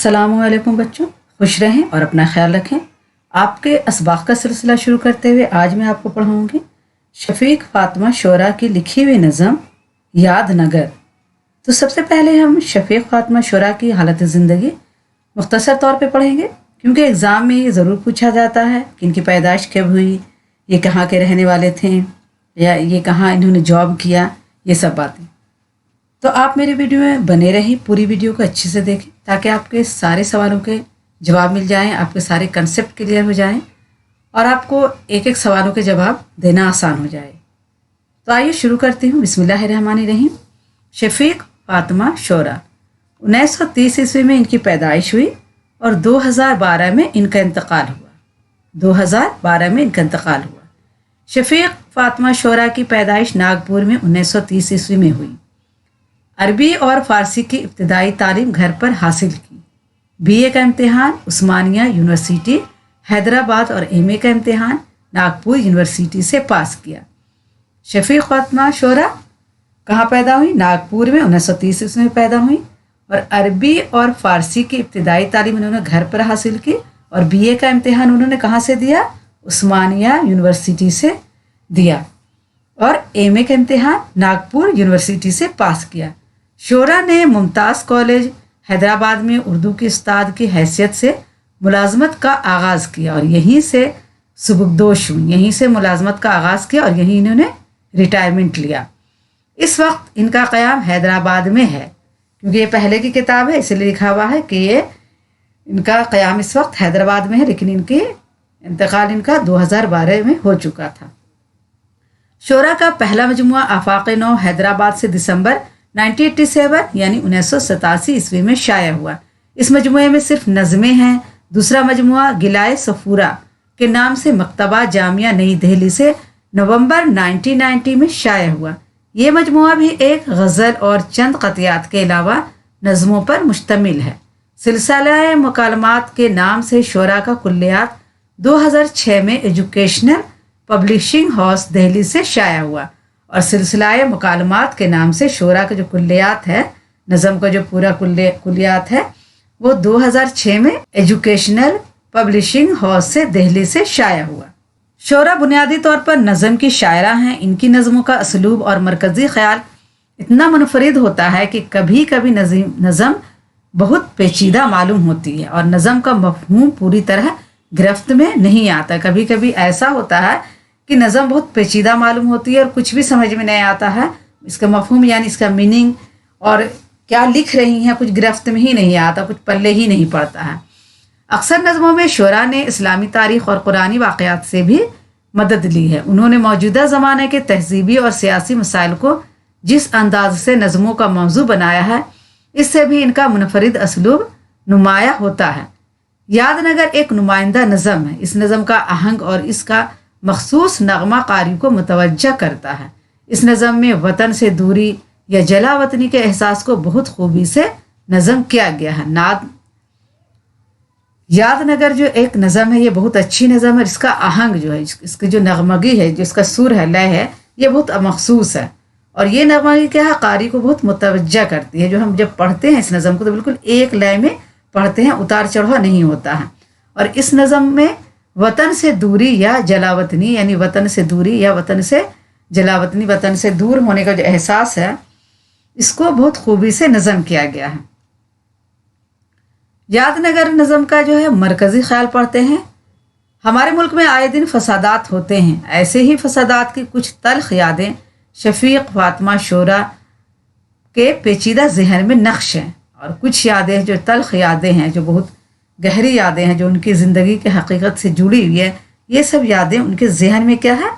अस्सलामुअलैकुम बच्चों, खुश रहें और अपना ख्याल रखें। आपके असबाक का सिलसिला शुरू करते हुए आज मैं आपको पढ़ाऊंगी शफीक फातिमा शोरा की लिखी हुई नज़म याद नगर। तो सबसे पहले हम शफीक फातिमा शोरा की हालत ज़िंदगी मुख्तसर तौर पे पढ़ेंगे, क्योंकि एग्ज़ाम में ये ज़रूर पूछा जाता है कि इनकी पैदाइश कब हुई, ये कहाँ के रहने वाले थे, या ये कहाँ इन्होंने जॉब किया, ये सब बातें। तो आप मेरे वीडियो में बने रहिए, पूरी वीडियो को अच्छे से देखें ताकि आपके सारे सवालों के जवाब मिल जाएं, आपके सारे कंसेप्ट क्लियर हो जाएं और आपको एक एक सवालों के जवाब देना आसान हो जाए। तो आइए शुरू करती हूँ। बिस्मिल्लाहिर्रहमानिर्रहीम। शफीक फातिमा शोरा 1930 ईस्वी में इनकी पैदाइश हुई और 2012 में इनका इंतकाल हुआ। शफीक फातिमा शोरा की पैदाइश नागपुर में 1930 ईस्वी में हुई। अरबी और फ़ारसी की इब्तदाई तालीम घर पर हासिल की। बीए का इम्तिहान उस्मानिया यूनिवर्सिटी हैदराबाद और एमए का इम्तिहान नागपुर यूनिवर्सिटी से पास किया। शफीक फातिमा शोरा कहाँ पैदा हुई? नागपुर में 1930 ईस्वी में पैदा हुई और अरबी और फ़ारसी की इब्तदाई तालीम उन्होंने घर पर हासिल की और बीए का इम्तिहान उन्होंने कहाँ से दिया? उस्मानिया यूनिवर्सिटी से दिया और एमए का इम्तिहान नागपुर यूनिवर्सिटी से पास किया। शोरा ने मुमताज़ कॉलेज हैदराबाद में उर्दू की उस्ताद की हैसियत से मुलाजमत का आगाज़ किया और यहीं से सुबुकदोश हुई, यहीं से मुलाजमत का आगाज़ किया और यहीं इन्होंने रिटायरमेंट लिया। इस वक्त इनका क़याम हैदराबाद में है, क्योंकि ये पहले की किताब है इसलिए लिखा हुआ है कि ये इनका क़याम इस वक्त हैदराबाद में है, लेकिन इनके इंतकाल इनका 2012 में हो चुका था। शोरा का पहला मजमुआ आफाक़ नौ हैदराबाद से दिसंबर 1987 यानी 1987 ईस्वी में शाया हुआ। इस मजमुए में सिर्फ नज़में हैं। दूसरा मजमुआ गिलाए सफूरा के नाम से मकतबा जामिया नई दिल्ली से नवंबर 1990 में शाया हुआ। ये मजमुआ भी एक गज़ल और चंद क़तियात के अलावा नज़मों पर मुश्तमिल है। सिलसिला मुकालमात के नाम से शोरा का कुल्लियात 2006 में एजुकेशनल पब्लिशिंग हाउस दिल्ली से शाया हुआ और सिलसिला मुकालमात के नाम से शोरा का जो कुल्लियात है, नज़म का जो पूरा कुल्लियात है, वो 2006 में एजुकेशनल पब्लिशिंग हाउस से दिल्ली से शाया हुआ। शोरा बुनियादी तौर पर नज़म की शायरा हैं। इनकी नज़मों का असलूब और मरकज़ी ख्याल इतना मुनफरिद होता है कि कभी कभी नज़म बहुत पेचीदा मालूम होती है और नज़म का मफहूम पूरी तरह गिरफ्त में नहीं आता। कभी कभी ऐसा होता है कि नज़म बहुत पेचीदा मालूम होती है और कुछ भी समझ में नहीं आता है, इसका मफहूम यानी इसका मीनिंग और क्या लिख रही हैं कुछ गिरफ्त में ही नहीं आता, कुछ पल्ले ही नहीं पड़ता है। अक्सर नज़मों में शोरा ने इस्लामी तारीख़ और कुरानी वाक़यात से भी मदद ली है। उन्होंने मौजूदा ज़माने के तहज़ीबी और सियासी मसाइल को जिस अंदाज से नज़मों का मौजू बनाया है, इससे भी इनका मुनफरिद असलूब नुमाया होता है। याद नगर एक नुमाइंदा नज़म है। इस नज़म का आहंग और इसका मखसूस नगमा कारी को मुतवज्जा करता है। इस नज़म में वतन से दूरी या जला वतनी के एहसास को बहुत खूबी से नज़म किया गया है। याद नगर जो एक नज़म है, ये बहुत अच्छी नज़म है। इसका आहंग जो है, इसकी जो नगमगी है, जो इसका सुर है, लय है, ये बहुत मखसूस है और ये नगमगी क्या है, कारी को बहुत मुतवज्जा करती है। जो हम जब पढ़ते हैं इस नज़म को तो बिल्कुल एक लय में पढ़ते हैं, उतार चढ़ाव नहीं होता है। और इस नज़म में वतन से दूरी या जलावतनी यानी वतन से दूरी या वतन से जलावतनी, वतन से दूर होने का जो एहसास है, इसको बहुत खूबी से नज़म किया गया है। याद नगर नज़म का जो है मरकज़ी ख्याल पढ़ते हैं। हमारे मुल्क में आए दिन फसादात होते हैं। ऐसे ही फसादात की कुछ तल्ख यादें शफीक फातिमा शोरा के पेचीदा जहन में नक्श हैं और कुछ यादें जो तल्ख यादें हैं, जो बहुत गहरी यादें हैं, जो उनकी ज़िंदगी की हकीकत से जुड़ी हुई है, ये सब यादें उनके जहन में क्या है,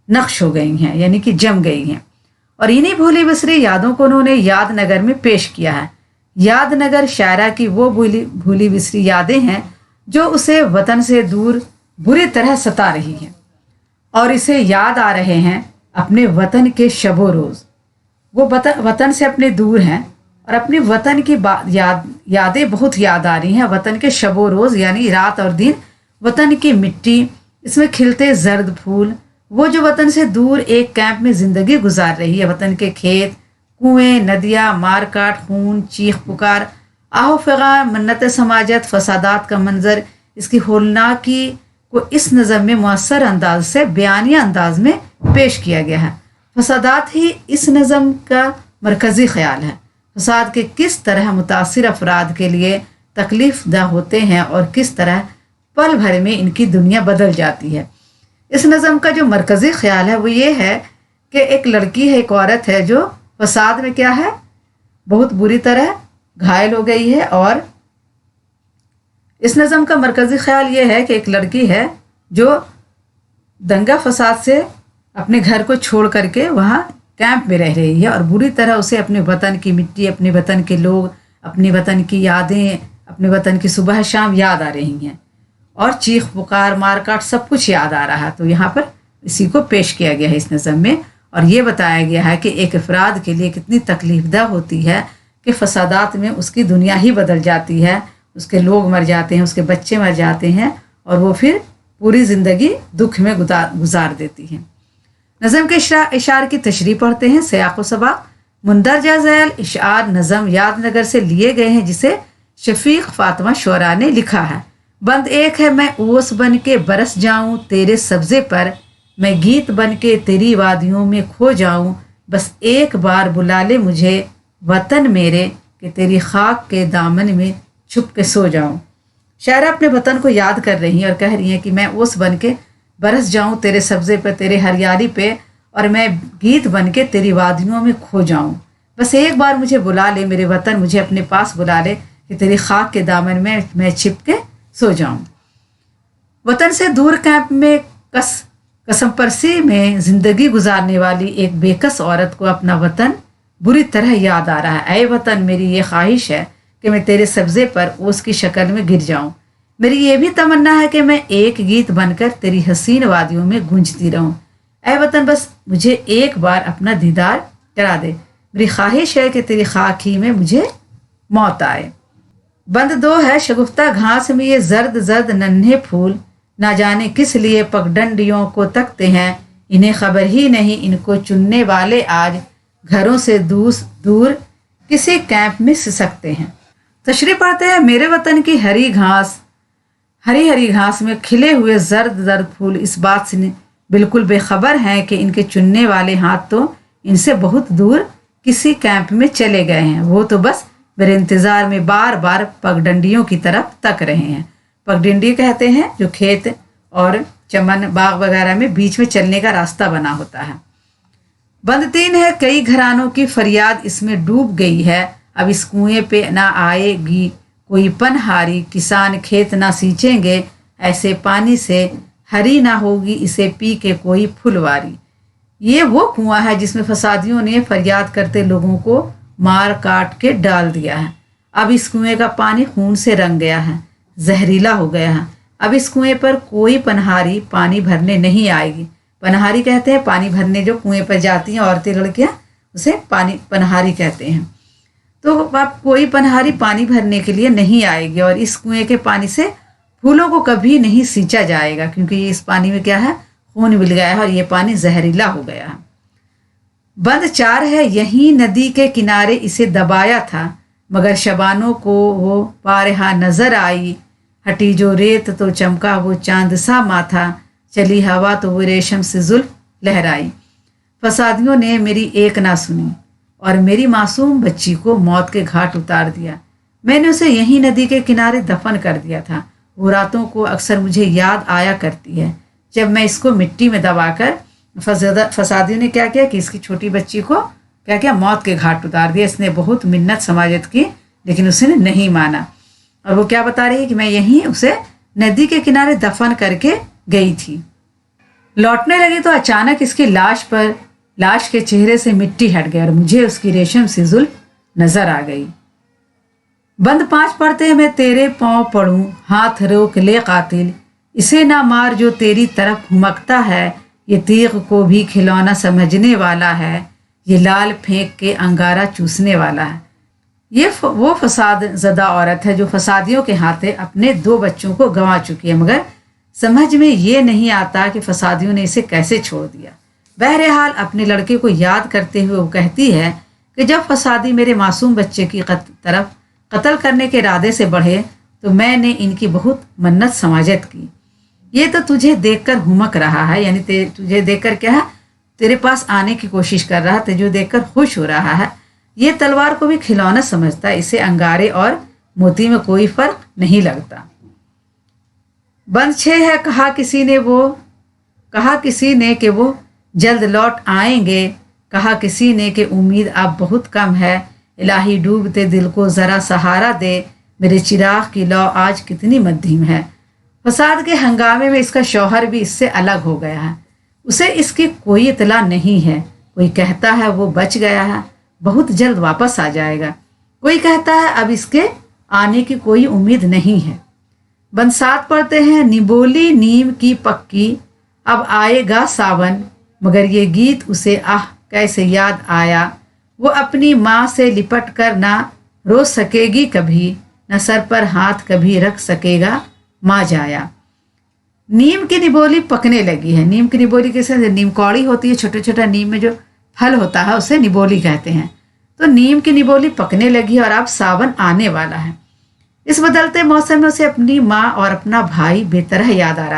नक्श हो गई हैं, यानी कि जम गई हैं। और इन्हीं भूली बिसरी यादों को उन्होंने याद नगर में पेश किया है। याद नगर शायरा की वो भूली बिसरी यादें हैं जो उसे वतन से दूर बुरी तरह सता रही हैं और इसे याद आ रहे हैं अपने वतन के शबो रोज़। वो वतन से अपने दूर हैं और अपने वतन की यादें बहुत याद आ रही हैं। वतन के शबो रोज़ यानी रात और दिन, वतन की मिट्टी, इसमें खिलते जर्द फूल, वो जो वतन से दूर एक कैंप में ज़िंदगी गुजार रही है। वतन के खेत, कुएं, नदियाँ, मार काट, खून, चीख पुकार, आहो फ़िग़ा मन्नत समाजत फसादात का मंजर इसकी होलनाकी को इस नज़म में मुअस्सर अंदाज से बयानिया अंदाज में पेश किया गया है। फसादात ही इस नज़म का मरकज़ी ख्याल है। फसाद के किस तरह मुतासिर अफराद के लिए तकलीफ दा होते हैं और किस तरह पल भर में इनकी दुनिया बदल जाती है। इस नज़म का जो मरकज़ी ख्याल है वो ये है कि एक लड़की है, एक औरत है जो फसाद में क्या है, बहुत बुरी तरह घायल हो गई है। और इस नज़म का मरकज़ी ख्याल ये है कि एक लड़की है जो दंगा फसाद से अपने घर को छोड़ करके वहाँ कैंप में रह रही है और बुरी तरह उसे अपने वतन की मिट्टी, अपने वतन के लोग, अपने वतन की यादें, अपने वतन की सुबह शाम याद आ रही हैं और चीख पुकार मारकाट सब कुछ याद आ रहा है। तो यहाँ पर इसी को पेश किया गया है इस नज़म में और ये बताया गया है कि एक अफराद के लिए कितनी तकलीफदा होती है कि फसादात में उसकी दुनिया ही बदल जाती है, उसके लोग मर जाते हैं, उसके बच्चे मर जाते हैं और वो फिर पूरी ज़िंदगी दुख में गुजार देती है। नज़म के इशार की तशरीह पढ़ते हैं। सयाक़ो सबाक़ मुंदरजा ज़ैल इशार नज़म यादनगर से लिए गए हैं जिसे शफीक फ़ातिमा शोरा ने लिखा है। बंद एक है, मैं ओस बन के बरस जाऊं तेरे सब्ज़े पर, मैं गीत बन के तेरी वादियों में खो जाऊं, बस एक बार बुला ले मुझे वतन मेरे कि तेरी खाक के दामन में छुप के सो जाऊं। शायरा अपने वतन को याद कर रही हैं और कह रही हैं कि मैं ओस बन के बरस जाऊं तेरे सब्ज़े पर, तेरे हरियाली पे, और मैं गीत बन के तेरी वादियों में खो जाऊं, बस एक बार मुझे बुला ले मेरे वतन, मुझे अपने पास बुला ले कि तेरी खाक के दामन में मैं छिप के सो जाऊं। वतन से दूर कैंप में कसम परसी में ज़िंदगी गुजारने वाली एक बेकस औरत को अपना वतन बुरी तरह याद आ रहा है। ऐ वतन, मेरी ये ख्वाहिश है कि मैं तेरे सब्ज़े पर ओस की शक्ल में गिर जाऊं। मेरी ये भी तमन्ना है कि मैं एक गीत बनकर तेरी हसीन वादियों में गूंजती रहूं। ऐ वतन, बस मुझे एक बार अपना दीदार करा दे। मेरी ख्वाहिश है कि तेरी खाक ही में मुझे मौत आए। बंद दो है, शगुफ्ता घास में ये जर्द जर्द नन्हे फूल, ना जाने किस लिए पगडंडियों को तकते हैं, इन्हें खबर ही नहीं इनको चुनने वाले आज घरों से दूर किसी कैंप में सिसकते हैं। तशरीह पढ़ते हैं। मेरे वतन की हरी हरी घास में खिले हुए जर्द जर्द फूल इस बात से बिल्कुल बेखबर हैं कि इनके चुनने वाले हाथ तो इनसे बहुत दूर किसी कैंप में चले गए हैं। वो तो बस मेरे इंतज़ार में बार बार पगडंडियों की तरफ तक रहे हैं। पगडंडी कहते हैं जो खेत और चमन बाग वगैरह में बीच में चलने का रास्ता बना होता है। बंद तीन है, कई घरानों की फरियाद इसमें डूब गई है, अब इस कुएं पे ना आएगी कोई पनहारी, किसान खेत ना सींचेंगे ऐसे पानी से, हरी ना होगी इसे पी के कोई फुलवारी। ये वो कुआं है जिसमें फसादियों ने फरियाद करते लोगों को मार काट के डाल दिया है। अब इस कुएं का पानी खून से रंग गया है, जहरीला हो गया है। अब इस कुएं पर कोई पनहारी पानी भरने नहीं आएगी। पनहारी कहते हैं पानी भरने जो कुएं पर जाती हैं औरतें लड़कियां, उसे पनहारी कहते हैं। तो अब कोई पनहारी पानी भरने के लिए नहीं आएगी और इस कुएं के पानी से फूलों को कभी नहीं सींचा जाएगा, क्योंकि इस पानी में क्या है, खून मिल गया है और ये पानी जहरीला हो गया है। बंद चार है, यहीं नदी के किनारे इसे दबाया था, मगर शबानों को वो पारहा नजर आई, हटी जो रेत तो चमका वो चांद सा माथा, चली हवा तो वो रेशम से जुल्फ लहराई। फसादियों ने मेरी एक ना सुनी और मेरी मासूम बच्ची को मौत के घाट उतार दिया। मैंने उसे यहीं नदी के किनारे दफन कर दिया था। वो रातों को अक्सर मुझे याद आया करती है जब मैं इसको मिट्टी में दबाकर, फसादियों ने क्या किया कि इसकी छोटी बच्ची को क्या किया, मौत के घाट उतार दिया। इसने बहुत मिन्नत समाजत की लेकिन उसने नहीं माना और वो क्या बता रही है कि मैं यहीं उसे नदी के किनारे दफन करके गई थी। लौटने लगी तो अचानक इसकी लाश के चेहरे से मिट्टी हट गई और मुझे उसकी रेशम सी जुल्फ नजर आ गई। बंद पांच पढ़ते हैं। मैं तेरे पांव पड़ूं, हाथ रोक ले कातिल, इसे ना मार जो तेरी तरफ हुमकता है, ये तीग को भी खिलौना समझने वाला है, ये लाल फेंक के अंगारा चूसने वाला है। ये वो फसाद ज़दा औरत है जो फसादियों के हाथे अपने 2 बच्चों को गंवा चुकी है, मगर समझ में ये नहीं आता कि फसादियों ने इसे कैसे छोड़ दिया। बहरहाल अपने लड़के को याद करते हुए वो कहती है कि जब फसादी मेरे मासूम बच्चे की तरफ कत्ल करने के इरादे से बढ़े तो मैंने इनकी बहुत मन्नत समाजत की। ये तो तुझे देखकर हुमक रहा है, यानी तुझे देखकर क्या है, तेरे पास आने की कोशिश कर रहा है, तुझे देखकर खुश हो रहा है। ये तलवार को भी खिलौना समझता है, इसे अंगारे और मोती में कोई फर्क नहीं लगता। बंद 6 है, कहा किसी ने कि वो जल्द लौट आएंगे, कहा किसी ने कि उम्मीद अब बहुत कम है। इलाही डूबते दिल को ज़रा सहारा दे, मेरे चिराग की लौ आज कितनी मध्यम है। फसाद के हंगामे में इसका शौहर भी इससे अलग हो गया है, उसे इसकी कोई इतला नहीं है। कोई कहता है वो बच गया है, बहुत जल्द वापस आ जाएगा। कोई कहता है अब इसके आने की कोई उम्मीद नहीं है। बंद 7 पढ़ते हैं, निबोली नीम की पक्की, अब आएगा सावन, मगर ये गीत उसे आह कैसे याद आया। वो अपनी माँ से लिपट कर ना रो सकेगी कभी, न सर पर हाथ कभी रख सकेगा माँ जाया। नीम की निबोली पकने लगी है। नीम की निबोली कैसे, नीम कौड़ी होती है, छोटे छोटा नीम में जो फल होता है उसे निबोली कहते हैं। तो नीम की निबोली पकने लगी और अब सावन आने वाला है। इस बदलते मौसम में उसे अपनी माँ और अपना भाई बेतरह याद आ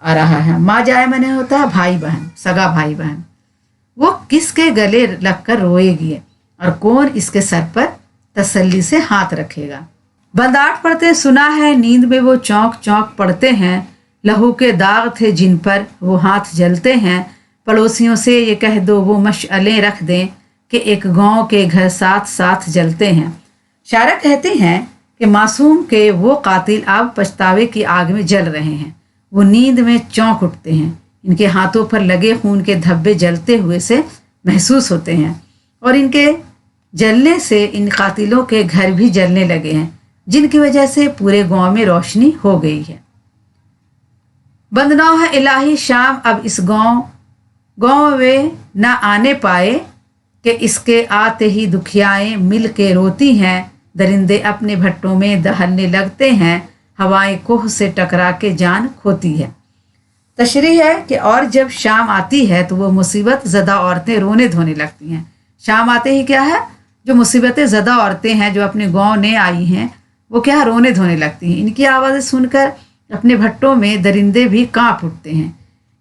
रहा है। माँ जाए मैंने होता है भाई बहन, सगा भाई बहन। वो किसके गले लगकर रोएगी और कौन इसके सर पर तसल्ली से हाथ रखेगा। बंद 8 पढ़ते, सुना है नींद में वो चौंक चौंक पड़ते हैं, लहू के दाग थे जिन पर वो हाथ जलते हैं। पड़ोसियों से ये कह दो वो मशअलें रख दें कि एक गांव के घर साथ साथ जलते हैं। शायरा कहती हैं कि मासूम के वो कातिल अब पछतावे की आग में जल रहे हैं। वो नींद में चौंक उठते हैं, इनके हाथों पर लगे खून के धब्बे जलते हुए से महसूस होते हैं और इनके जलने से इन कातिलों के घर भी जलने लगे हैं, जिनकी वजह से पूरे गांव में रोशनी हो गई है। बंद 9 है, इलाही शाम अब इस गांव वे ना आने पाए कि इसके आते ही दुखियाएं मिल के रोती हैं। दरिंदे अपने भट्टों में दहलने लगते हैं, हवाएं कोह से टकरा के जान खोती है। तशरीह है कि और जब शाम आती है तो वो मुसीबत ज़दा औरतें रोने धोने लगती हैं। शाम आते ही क्या है, जो मुसीबतें ज़दा औरतें हैं जो अपने गांव ने आई हैं वो क्या रोने धोने लगती हैं। इनकी आवाज़ें सुनकर अपने भट्टों में दरिंदे भी कांप उठते हैं।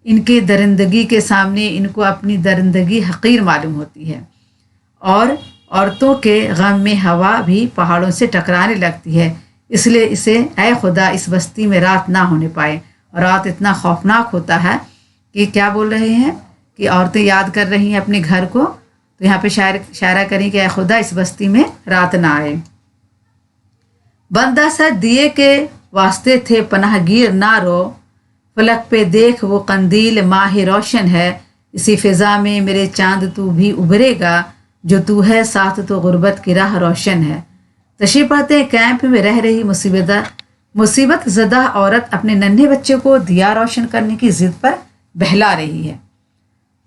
इनके दरिंदगी के सामने इनको अपनी दरिंदगी हकीर मालूम होती है और औरतों के गम में हवा भी पहाड़ों से टकराने लगती है। इसलिए इसे ऐ खुदा इस बस्ती में रात ना होने पाए। और रात इतना खौफनाक होता है कि क्या बोल रहे हैं कि औरतें याद कर रही हैं अपने घर को, तो यहाँ पे शायरा करें कि ऐ खुदा इस बस्ती में रात ना आए। बंदा सा दिए के वास्ते थे पनाहगीर ना रो, फलक पे देख वो कंदील माह रोशन है। इसी फिजा में मेरे चांद तू भी उभरेगा, जो तू है साथ तो गुर्बत की राह रोशन है। तशरीफ पढ़ते हैं, कैंप में रह रही मुसीबत ज़दा औरत अपने नन्हे बच्चे को दिया रोशन करने की ज़िद पर बहला रही है।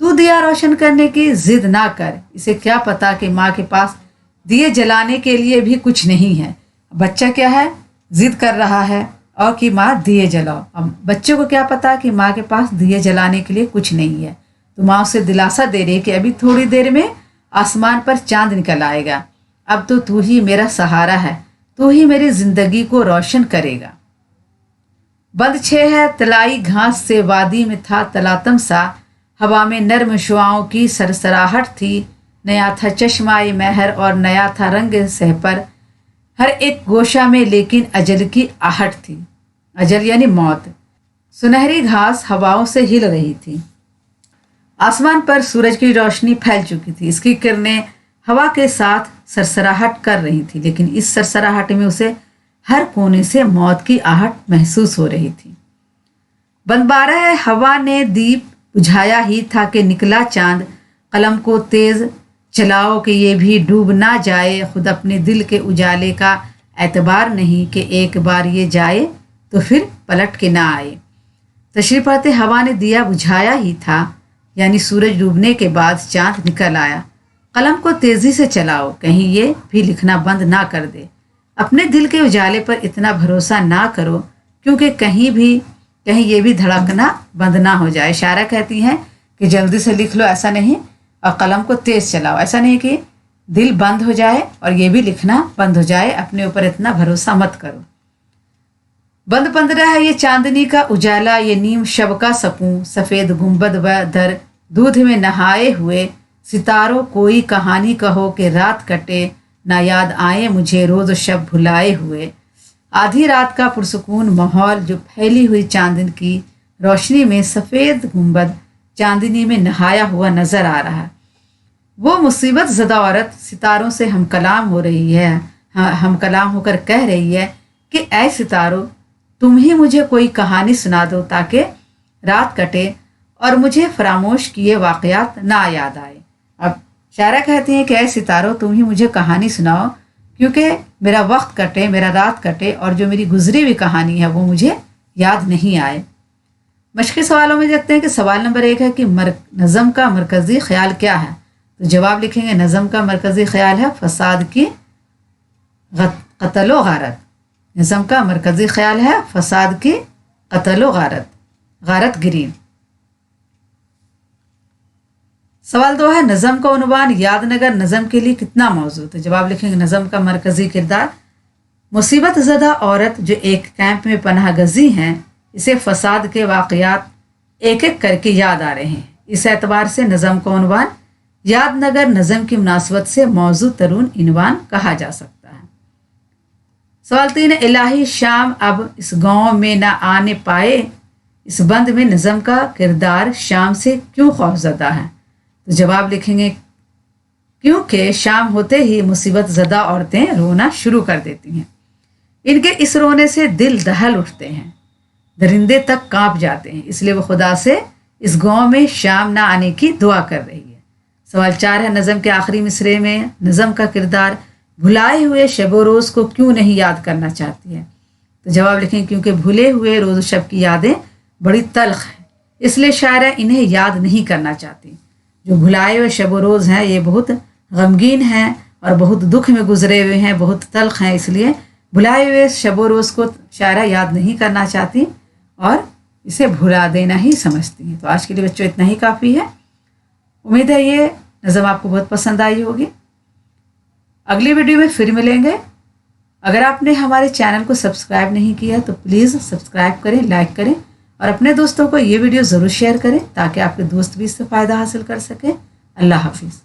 तू दिया रोशन करने की ज़िद ना कर, इसे क्या पता कि माँ के पास दिए जलाने के लिए भी कुछ नहीं है। बच्चा क्या है, ज़िद कर रहा है और कि माँ दिए जलाओ। अब बच्चे को क्या पता कि माँ के पास दिए जलाने के लिए कुछ नहीं है। तो माँ उसे दिलासा दे रही है कि अभी थोड़ी देर में आसमान पर चांद निकल आएगा। अब तो तू ही मेरा सहारा है, तू ही मेरी जिंदगी को रोशन करेगा। बंद 6 है, तलाई घास से वादी में था तलातम सा, हवा में नर्म शुआओं की सरसराहट थी। नया था चश्माए महर और नया था रंग सहपर, हर एक गोशा में लेकिन अजल की आहट थी। अजल यानी मौत। सुनहरी घास हवाओं से हिल रही थी। आसमान पर सूरज की रोशनी फैल चुकी थी, इसकी किरणें हवा के साथ सरसराहट कर रही थी, लेकिन इस सरसराहट में उसे हर कोने से मौत की आहट महसूस हो रही थी। बंद 12 है, हवा ने दीप बुझाया ही था कि निकला चांद, कलम को तेज चलाओ कि ये भी डूब ना जाए। खुद अपने दिल के उजाले का एतबार नहीं कि एक बार ये जाए तो फिर पलट के ना आए। तशरीफ पढ़ते, हवा ने दिया बुझाया ही था, यानी सूरज डूबने के बाद चांद निकल आया। कलम को तेजी से चलाओ, कहीं ये भी लिखना बंद ना कर दे। अपने दिल के उजाले पर इतना भरोसा ना करो, क्योंकि कहीं ये भी धड़कना बंद ना हो जाए। शायरा कहती हैं कि जल्दी से लिख लो, ऐसा नहीं, और कलम को तेज चलाओ, ऐसा नहीं कि दिल बंद हो जाए और ये भी लिखना बंद हो जाए, अपने ऊपर इतना भरोसा मत करो। बंद पंद्रह है ये चांदनी का उजाला, ये नीम शब का सकूं, सफ़ेद गुंबद व दर दूध में नहाए हुए, सितारों कोई कहानी कहो कि रात कटे, ना याद आए मुझे रोज़ शब भुलाए हुए। आधी रात का पुरसकून माहौल, जो फैली हुई चांदन की रोशनी में सफ़ेद गुंबद चांदनी में नहाया हुआ नजर आ रहा है। वो मुसीबत ज़दा औरत सितारों से हम कलाम हो रही है, हम कलाम होकर कह रही है कि ऐ सितारों, तुम ही मुझे कोई कहानी सुना दो ताकि रात कटे और मुझे फरामोश किए वाक़यात ना याद आए। अब शायरा कहती हैं कि ऐ सितारों, तुम ही मुझे कहानी सुनाओ क्योंकि मेरा वक्त कटे, मेरा रात कटे और जो मेरी गुजरी हुई कहानी है वो मुझे याद नहीं आए। मशक़ी सवालों में देखते हैं कि सवाल नंबर 1 है कि नज़म का मरकज़ी ख्याल क्या है। तो जवाब लिखेंगे नज़म का मरकज़ी ख्याल है फसाद की क़त्ल व गारत। नज़म का मरकज़ी ख्याल है फसाद की क़त्ल व गारत गिरी। सवाल 2 है नज़म का उन्वान यादनगर नज़म के लिए कितना मौजूद। तो जवाब लिखेंगे नज़म का मरकज़ी किरदार मुसीबत ज़दा औरत जो एक कैंप में पनाह गजी हैं, इसे फसाद के वाक़यात एक एक करके याद आ रहे हैं। इस एतबार से नज़म का उन्वान यादनगर नज़म की मुनासबत से मौजूद तरून इनवान कहा जा सकता है। सवाल 3 इलाही शाम अब इस गांव में ना आने पाए, इस बंद में नज़म का किरदार शाम से क्यों खौफज़दा है। तो जवाब लिखेंगे क्योंकि शाम होते ही मुसीबत ज़दा औरतें रोना शुरू कर देती हैं। इनके इस रोने से दिल दहल उठते हैं, दरिंदे तक कांप जाते हैं, इसलिए वो खुदा से इस गांव में शाम ना आने की दुआ कर रही है। सवाल 4 है नज़म के आखिरी मिसरे में नज़म का किरदार भुलाए हुए शब व रोज़ को क्यों नहीं याद करना चाहती है। तो जवाब लिखें क्योंकि भूले हुए रोज़ शब की यादें बड़ी तल्ख हैं, इसलिए शायरा इन्हें याद नहीं करना चाहती। जो भुलाए हुए शब व रोज़ हैं ये बहुत गमगीन हैं और बहुत दुख में गुजरे हुए हैं, बहुत तल्ख हैं, इसलिए भुलाए हुए शब व रोज़ को शायरा याद नहीं करना चाहती और इसे भुला देना ही समझती हैं। तो आज के लिए बच्चों इतना ही काफ़ी है। उम्मीद है ये नज़म आपको बहुत पसंद आई होगी। अगली वीडियो में फिर मिलेंगे। अगर आपने हमारे चैनल को सब्सक्राइब नहीं किया तो प्लीज़ सब्सक्राइब करें, लाइक करें और अपने दोस्तों को ये वीडियो ज़रूर शेयर करें ताकि आपके दोस्त भी इससे फ़ायदा हासिल कर सकें। अल्लाह हाफिज़।